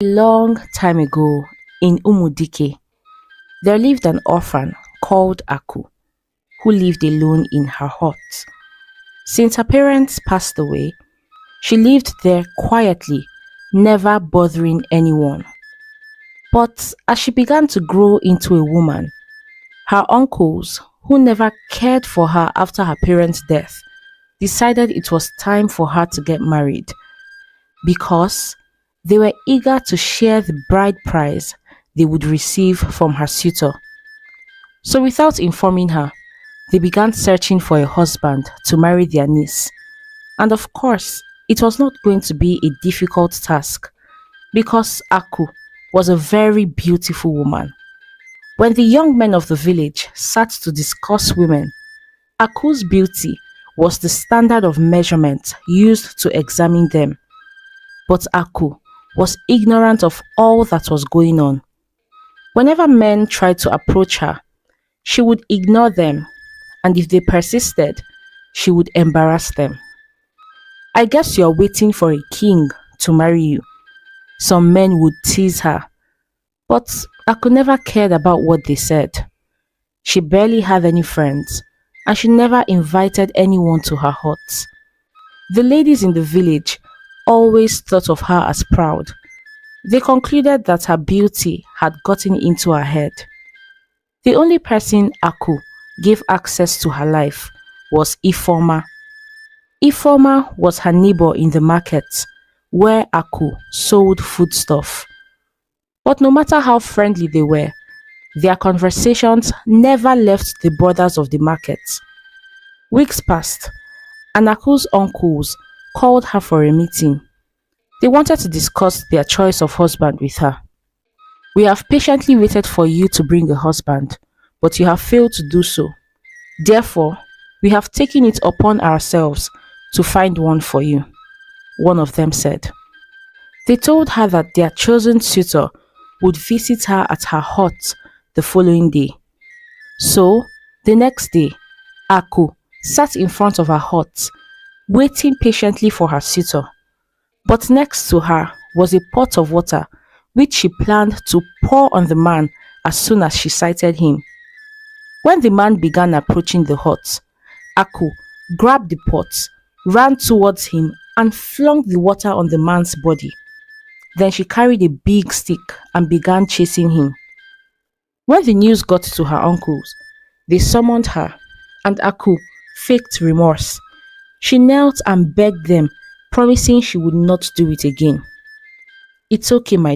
A long time ago in Umudike, there lived an orphan called Aku who lived alone in her hut. Since her parents passed away, she lived there quietly, never bothering anyone. But as she began to grow into a woman, her uncles, who never cared for her after her parents' death, decided it was time for her to get married because they were eager to share the bride price they would receive from her suitor. So, without informing her, they began searching for a husband to marry their niece. And of course, it was not going to be a difficult task because Aku was a very beautiful woman. When the young men of the village sat to discuss women, Aku's beauty was the standard of measurement used to examine them. But Aku was ignorant of all that was going on. Whenever men tried to approach her, she would ignore them, and if they persisted, she would embarrass them. I guess you're waiting for a king to marry you. Some men would tease her, but Aku never cared about what they said. She barely had any friends, and she never invited anyone to her hut. The ladies in the village always thought of her as proud. They concluded that her beauty had gotten into her head. The only person Aku gave access to her life was Ifoma. Ifoma was her neighbor in the market where Aku sold foodstuff. But no matter how friendly they were, their conversations never left the borders of the market. Weeks passed, and Aku's uncles called her for a meeting. They wanted to discuss their choice of husband with her. We have patiently waited for you to bring a husband, but you have failed to do so. Therefore, we have taken it upon ourselves to find one for you, one of them said. They told her that their chosen suitor would visit her at her hut the following day. So, the next day, Aku sat in front of her hut, waiting patiently for her suitor. But next to her was a pot of water which she planned to pour on the man as soon as she sighted him. When the man began approaching the hut, Aku grabbed the pot, ran towards him and flung the water on the man's body. Then she carried a big stick and began chasing him. When the news got to her uncles, they summoned her, and Aku faked remorse. She knelt and begged them, promising she would not do it again. It's okay, my